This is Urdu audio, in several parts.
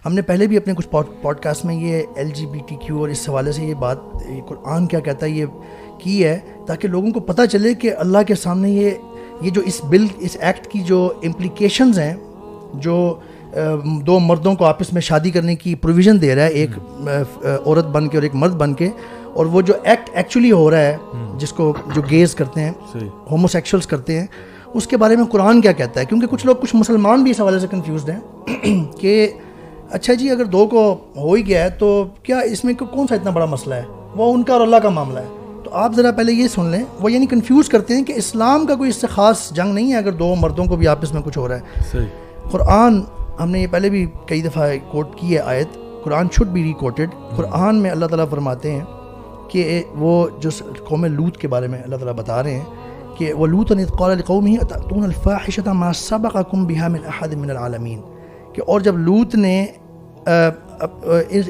ہم نے پہلے بھی اپنے کچھ پوڈ کاسٹ میں یہ LGBTQ اور اس حوالے سے یہ بات قرآن کیا کہتا ہے یہ کی ہے، تاکہ لوگوں کو پتہ چلے کہ اللہ کے سامنے یہ جو اس بل اس ایکٹ کی جو امپلیکیشنز ہیں، جو دو مردوں کو آپس میں شادی کرنے کی پروویژن دے رہا ہے، ایک عورت بن کے اور ایک مرد بن کے، اور وہ جو ایکٹ ایکچولی ہو رہا ہے جس کو جو گیز کرتے ہیں، ہومو سیکشولز کرتے ہیں، اس کے بارے میں قرآن کیا کہتا ہے. کیونکہ کچھ لوگ، کچھ مسلمان بھی اس حوالے سے کنفیوزڈ ہیں کہ اچھا جی اگر دو کو ہو ہی گیا ہے تو کیا اس میں کون سا اتنا بڑا مسئلہ ہے، وہ ان کا اور اللہ کا معاملہ ہے. تو آپ ذرا پہلے یہ سن لیں، وہ یعنی کنفیوز کرتے ہیں کہ اسلام کا کوئی اس سے خاص جنگ نہیں ہے اگر دو مردوں کو بھی آپس میں کچھ ہو رہا ہے. قرآن ہم نے یہ پہلے بھی کئی دفعہ کوٹ کی ہے آیت، قرآن شوڈ بی ری کوٹڈ. قرآن میں اللہ تعالیٰ فرماتے ہیں کہ وہ جو قوم لوط کے بارے میں اللہ تعالیٰ بتا رہے ہیں کہ وَلُوطًا إِذْ قَالَ لِقَوْمِهِ أَتَأْتُونَ الْفَاحِشَةَ مَا سَبَقَكُم بِهَا مِنْ أَحَدٍ مِنَ الْعَالَمِينَ، کہ اور جب لوط نے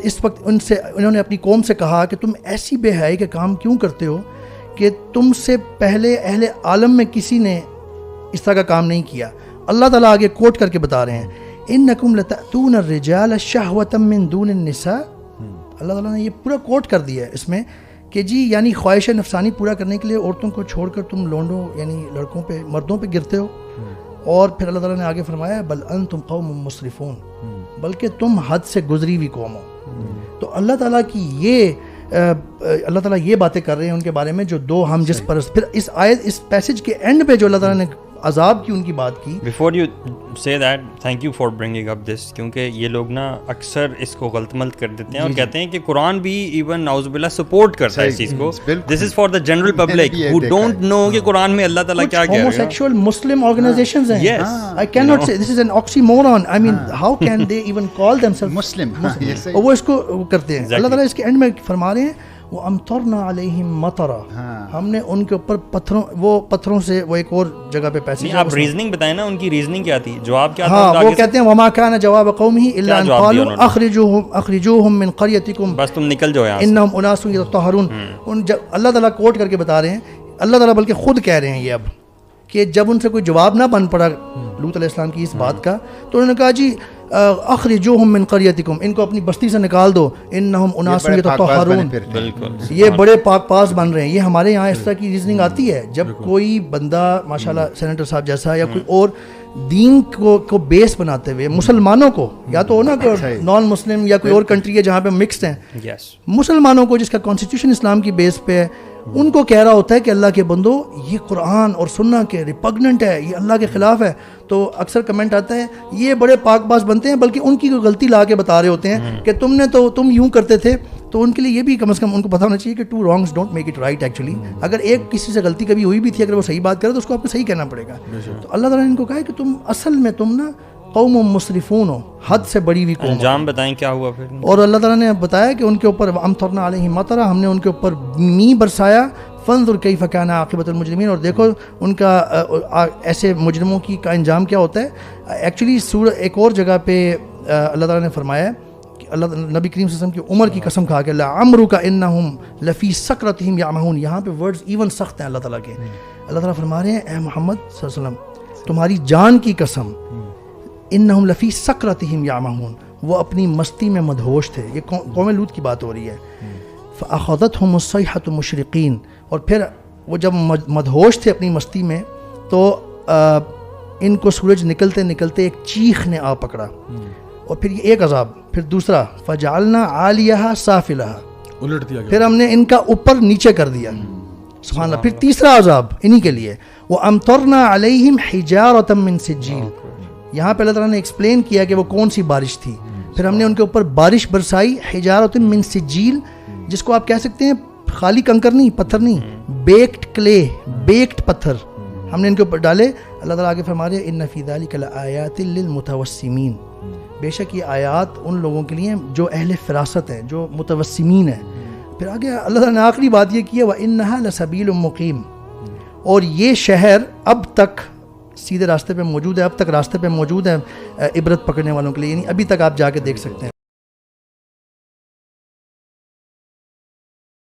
اس وقت انہوں نے اپنی قوم سے کہا کہ تم ایسی بے حیائی کے کام کیوں کرتے ہو کہ تم سے پہلے اہل عالم میں کسی نے اس طرح کا کام نہیں کیا. اللہ تعالیٰ آگے کوٹ کر کے بتا رہے ہیں إِنَّكُمْ لَتَأْتُونَ الرِّجَالَ شَهْوَةً مِّن دُونِ النِّسَاءِ. اللہ تعالیٰ نے یہ پورا کوٹ کر دیا ہے اس میں کہ جی یعنی خواہش نفسانی پورا کرنے کے لیے عورتوں کو چھوڑ کر تم لونڈوں یعنی لڑکوں پہ مردوں پہ گرتے ہو. اور پھر اللہ تعالیٰ نے آگے فرمایا بل انتم قوم مسرفون، بلکہ تم حد سے گزری ہوئی قوم ہو. تو اللہ تعالیٰ کی اللہ تعالیٰ یہ باتیں کر رہے ہیں ان کے بارے میں جو دو ہم جس پر. پھر اس آیت اس پیسج کے اینڈ پہ جو اللہ تعالیٰ نے عذاب کی ان کی بات کی. Before you say that thank you for bringing up this, کیونکہ یہ لوگ نا اکثر اس کو غلط ملت کر دیتے ہیں اور کہتے ہیں کہ قرآن بھی ایون نعوذ باللہ سپورٹ کرتا ہے اس چیز کو. This is for the general public who don't know کہ قرآن میں اللہ تعالیٰ کیا کہہ رہا ہے. ہوموسیکشوئل مسلم آرگنائزیشنز ہیں. I cannot say this is an oxymoron. I mean how can they even call themselves Muslim؟ اور وہ اس کو کرتے ہیں. اللہ تعالیٰ اس کے اینڈ میں فرما رہے ہیں وَأَمْطَرْنَا عَلَيْهِمْ مَطَرًا، ہم نے ان کے اوپر پتھروں سے. وہ ایک اور جگہ پہ پیسے آپ ریزننگ بتائیں نا، ان کی ریزننگ کیا تھی، جواب کیا تھا؟ ہاں وہ کہتے ہیں وَمَا كَانَ جَوَابَ قَوْمِهِ إِلَّا أَنْ قَالُوا أَخْرِجُوهُمْ مِنْ قَرْيَتِكُمْ بس تم نکل جاؤ یہاں، إِنَّهُمْ أُنَاسٌ يَتَطَهَّرُونَ. اللہ تعالیٰ کوٹ کر کے بتا رہے ہیں، اللہ تعالیٰ بلکہ خود کہہ رہے ہیں یہ اب کہ جب ان سے کوئی جواب نہ بن پڑا لوط علیہ السلام کی اس بات کا، تو انہوں نے کہا جی اخرجوہم من قریتکم، ان کو اپنی بستی سے نکال دو، انہم اناس یتطہرون، یہ بڑے پاک پاس بن رہے ہیں. یہ ہمارے یہاں اس طرح کی ریزننگ آتی ہے جب کوئی بندہ ماشاءاللہ سینیٹر صاحب جیسا یا کوئی اور دین کو بیس بناتے ہوئے مسلمانوں کو، یا تو ہونا کوئی نان مسلم یا کوئی اور کنٹری ہے جہاں پہ مکسڈ ہیں، مسلمانوں کو جس کا کانسٹیٹیوشن اسلام کی بیس پہ ہے، ان کو کہہ رہا ہوتا ہے کہ اللہ کے بندو یہ قرآن اور سنہ کے ریپگننٹ ہے، یہ اللہ کے خلاف ہے. تو اکثر کمنٹ آتا ہے یہ بڑے پاک باز بنتے ہیں، بلکہ ان کی کوئی غلطی لا کے بتا رہے ہوتے ہیں کہ تم یوں کرتے تھے. تو ان کے لیے یہ بھی کم از کم ان کو پتہ ہونا چاہیے کہ two wrongs don't make it right. Actually اگر ایک کسی سے غلطی کبھی ہوئی بھی تھی، اگر وہ صحیح بات کرے تو اس کو آپ کو صحیح کہنا پڑے گا. تو اللہ تعالیٰ نے ان کو کہا ہے کہ تم اصل میں تم نا قوم مسرفون ہو، حد سے بڑی ہوئی قوم. انجام بتائیں کیا ہوا پھر. اور اللہ تعالیٰ نے بتایا کہ ان کے اوپر امطرنا علیہم مطرا، ہم نے ان کے اوپر می برسایا. فانظر کیف کان عاقبۃ المجرمین، اور دیکھو ان کا ایسے مجرموں کی کا انجام کیا ہوتا ہے. ایکچولی سورہ ایک اور جگہ پہ اللہ تعالیٰ نے فرمایا کہ اللہ نبی کریم صلی اللہ علیہ وسلم کی عمر کی قسم کھا کے لعمرک انہم لفی سکرتہم یعمہون. یہاں پہ ورڈز ایون سخت ہیں اللہ تعالیٰ کے. اللہ تعالیٰ فرما رہے ہیں اے محمد صلی اللہ علیہ وسلم تمہاری جان کی قسم، انہم لفی سکرتہم یعمہون، وہ اپنی مستی میں مدہوش تھے. یہ قوم لوط کی بات ہو رہی ہے. فاخذتہم الصیحۃ مشرقین، اور پھر وہ جب مدہوش تھے اپنی مستی میں تو ان کو سورج نکلتے نکلتے ایک چیخ نے آ پکڑا. اور پھر یہ ایک عذاب، پھر دوسرا فجعلنا عالیہا سافلہا، الٹ دیا گیا، پھر ہم نے ان کا اوپر نیچے کر دیا. سبحان اللہ. پھر تیسرا عذاب انہی کے لیے وامطرنا علیہم حجارۃ من سجیل. یہاں پہ اللہ تعالیٰ نے ایکسپلین کیا کہ وہ کون سی بارش تھی. پھر ہم نے ان کے اوپر بارش برسائی حجارۃ من سجیل، جس کو آپ کہہ سکتے ہیں خالی کنکر نہیں، پتھر نہیں، بیکڈ کلے، بیکڈ پتھر ہم نے ان کے اوپر ڈالے. اللہ تعالیٰ آگے فرما رہے ہیں ان فی ذلک لآیات للمتوسمین، بے شک یہ آیات ان لوگوں کے لیے جو اہل فراست ہیں، جو متوسمین ہیں. پھر آگے اللہ تعالیٰ نے آخری بات یہ کی ہے وَإِنَّهَا لَسَبِيلٌ مُقِيمٌ، اور یہ شہر اب تک سیدھے راستے پہ موجود ہے، اب تک راستے پہ موجود ہے عبرت پکڑنے والوں کے لیے، یعنی ابھی تک آپ جا کے دیکھ سکتے ہیں.